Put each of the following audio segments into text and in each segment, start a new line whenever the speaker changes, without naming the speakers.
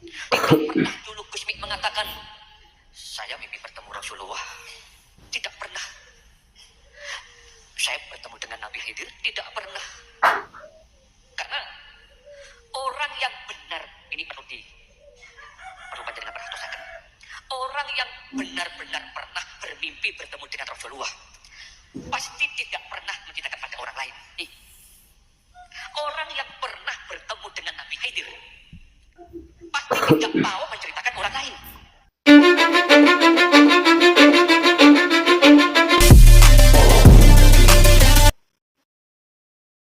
Tidak pernah dulu Gusmi mengatakan, saya mimpi bertemu Rasulullah. Tidak pernah. Saya bertemu dengan Nabi Khidir. Tidak pernah. Karena orang yang benar, ini perlu panjenengan perhatikan. Orang yang benar-benar pernah bermimpi bertemu dengan Rasulullah pasti tidak pernah menceritakan pada orang lain. Nih. Orang yang pernah bertemu dengan Nabi Khidir pasti tidak mau menceritakan orang lain.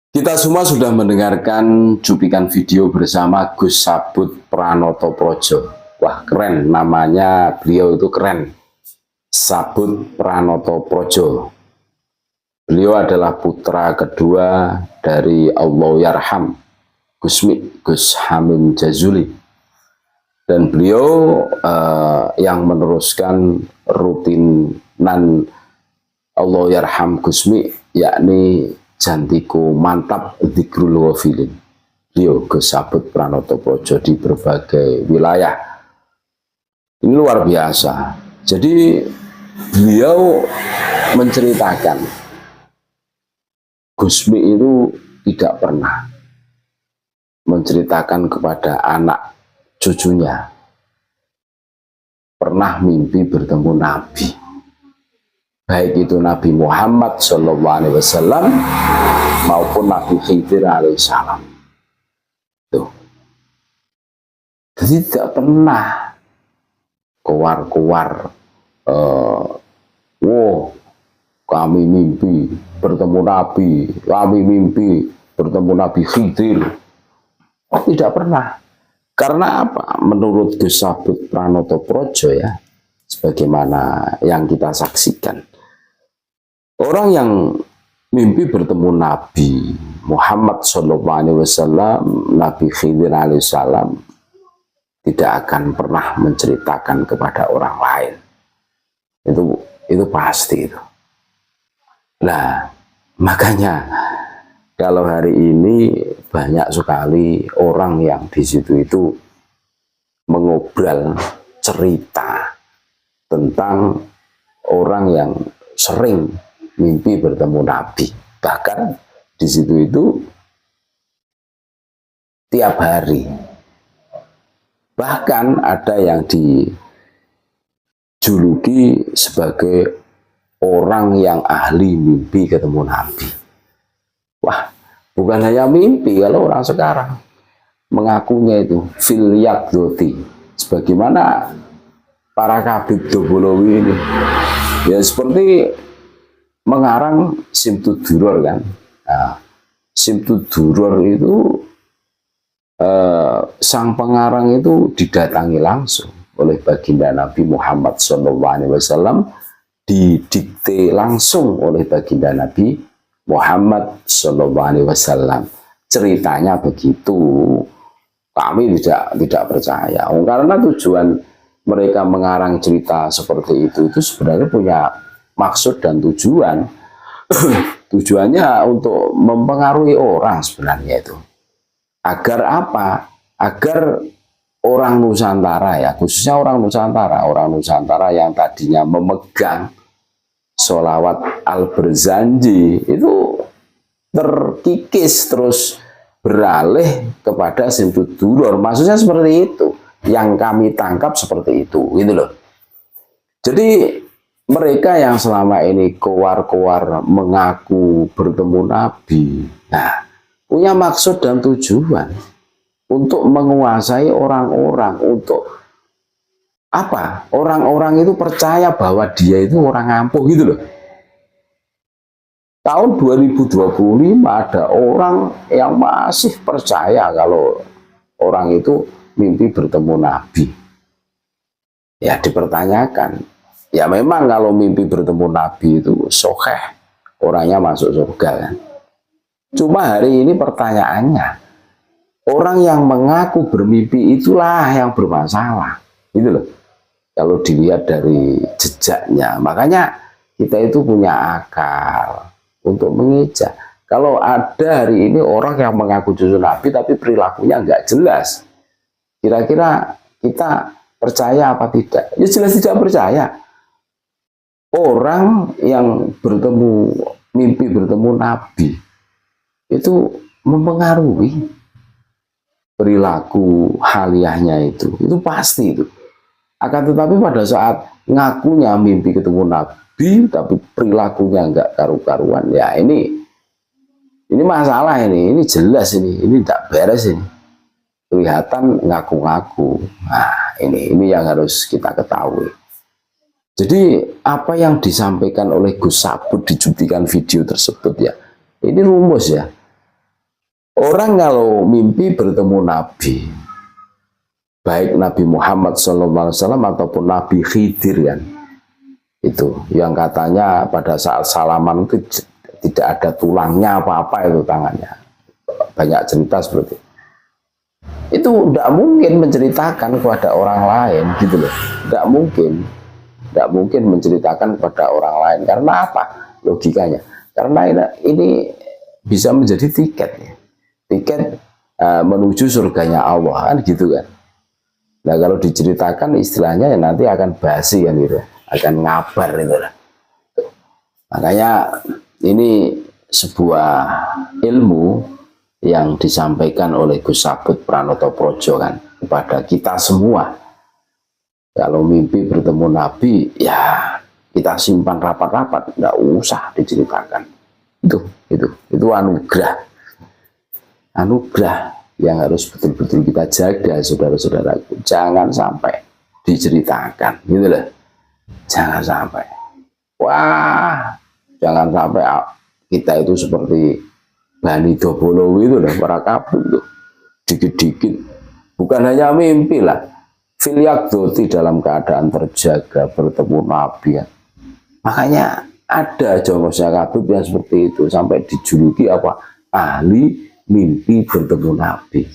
Kita semua sudah mendengarkan cuplikan video bersama Gus Sabut Pranoto Projo. Wah, keren, namanya beliau itu keren. Sabut Pranoto Projo. Beliau adalah putra kedua dari Allahyarham Gus Hamim Jazuli. Dan beliau yang meneruskan rutinan Allahyarham Gusmi, yakni Jantiku Mantap Dzikrul Ghafilin. Beliau Gus Sabut Pranoto Projo di berbagai wilayah. Ini luar biasa. Jadi beliau menceritakan Gusmi itu tidak pernah menceritakan kepada anak cucunya pernah mimpi bertemu Nabi, baik itu Nabi Muhammad SAW maupun Nabi Khidir alaihissalam. Tuh. Jadi tidak pernah keluar-keluar kami mimpi bertemu Nabi, kami mimpi bertemu Nabi Khidir. Oh, tidak pernah. Karena apa? Menurut Gus Sabut Pranoto Projo ya, sebagaimana yang kita saksikan, orang yang mimpi bertemu Nabi Muhammad SAW, Nabi Khidir alaihissalam, tidak akan pernah menceritakan kepada orang lain. Itu pasti itu. Nah, makanya kalau hari ini banyak sekali orang yang di situ itu mengobrol cerita tentang orang yang sering mimpi bertemu Nabi. Bahkan di situ itu tiap hari. Bahkan ada yang dijuluki sebagai orang yang ahli mimpi ketemu Nabi. Wah, bukan hanya mimpi kalau orang sekarang mengakunya itu fil yaqdoti, sebagaimana para Kabib Dobolowi ini. Ya seperti mengarang Simtud Duror kan. Nah, Simtud Duror itu sang pengarang itu didatangi langsung oleh baginda Nabi Muhammad SAW, didikte langsung oleh baginda Nabi Muhammad SAW. Ceritanya begitu. Kami tidak percaya. Karena tujuan mereka mengarang cerita seperti itu sebenarnya punya maksud dan tujuan. Tujuannya untuk mempengaruhi orang sebenarnya itu. Agar apa? Agar orang Nusantara ya, khususnya orang Nusantara yang tadinya memegang sholawat Al-Barzanji itu terkikis terus beralih kepada Simtud Duror. Maksudnya seperti itu. Yang kami tangkap seperti itu, gitu loh. Jadi mereka yang selama ini kowar-kowar mengaku bertemu Nabi, nah, punya maksud dan tujuan untuk menguasai orang-orang, untuk apa? Orang-orang itu percaya bahwa dia itu orang ampuh, gitu loh. Tahun 2025 ada orang yang masih percaya kalau orang itu mimpi bertemu Nabi. Ya dipertanyakan. Ya memang kalau mimpi bertemu Nabi itu sokeh, orangnya masuk surga kan. Cuma hari ini pertanyaannya, orang yang mengaku bermimpi itulah yang bermasalah. Gitu loh. Kalau dilihat dari jejaknya. Makanya kita itu punya akal untuk mengeja. Kalau ada hari ini orang yang mengaku cucu Nabi tapi perilakunya nggak jelas, kira-kira kita percaya apa tidak? Ya jelas tidak percaya. Orang yang mimpi bertemu Nabi itu mempengaruhi perilaku haliahnya itu pasti itu. Akan tetapi pada saat ngakunya mimpi ketemu Nabi tapi perilakunya enggak karu-karuan, ya ini masalah, ini jelas, ini tidak beres, ini kelihatan ngaku-ngaku. Nah, ini yang harus kita ketahui. Jadi apa yang disampaikan oleh Gus Sabut di cuplikan video tersebut, ya ini rumus ya. Orang kalau mimpi bertemu Nabi, baik Nabi Muhammad SAW ataupun Nabi Khidir, kan, itu yang katanya pada saat salaman itu tidak ada tulangnya apa-apa itu tangannya, banyak cerita seperti itu. Tidak mungkin menceritakan kepada orang lain gitu loh, tidak mungkin menceritakan kepada orang lain. Karena apa logikanya? Karena ini bisa menjadi tiket menuju surganya Allah, kan gitu kan. Nah kalau diceritakan istilahnya ya nanti akan basi, kan gitu, akan ngabar gitu lah. Makanya ini sebuah ilmu yang disampaikan oleh Gus Sabut Pranoto Projo, kan, kepada kita semua. Kalau mimpi bertemu Nabi, ya kita simpan rapat-rapat, nggak usah diceritakan. Itu anugerah yang harus betul-betul kita jaga, saudara-saudaraku. Jangan sampai diceritakan, gitu loh. Jangan sampai. Wah, jangan sampai kita itu seperti Bani Dobolo itu loh, para kabut tuh. Dikit-dikit, bukan hanya mimpi lah. Filiakdoti dalam keadaan terjaga bertemu Nabi, ya. Makanya ada jongosnya kabut yang seperti itu, sampai dijuluki apa? Ahli mimpi bertemu Nabi.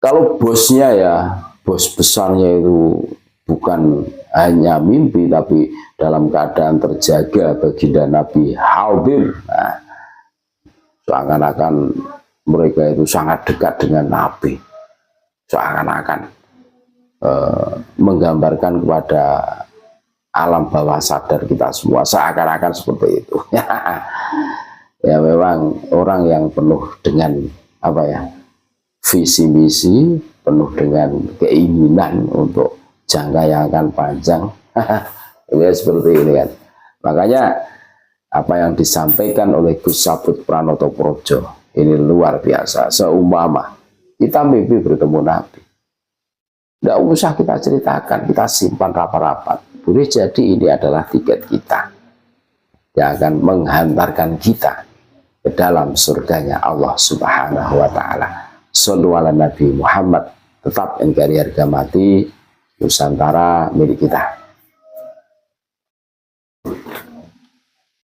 Kalau bosnya, ya bos besarnya itu bukan hanya mimpi tapi dalam keadaan terjaga, baginda Nabi hadir. Nah, seakan-akan mereka itu sangat dekat dengan Nabi, seakan-akan menggambarkan kepada alam bawah sadar kita semua, seakan-akan seperti itu. Ya memang orang yang penuh dengan apa ya, visi misi, penuh dengan keinginan untuk jangka yang akan panjang. Ya seperti ini, kan. Makanya apa yang disampaikan oleh Gus Sabut Pranoto Projo ini luar biasa. Seumpama kita mimpi bertemu Nabi, tidak usah kita ceritakan, kita simpan rapat-rapat. Boleh jadi ini adalah tiket kita yang akan menghantarkan kita ke dalam surganya Allah Subhanahu wa Ta'ala. Shallu ala Nabi Muhammad. Tetap NKRI harga mati, Nusantara milik kita.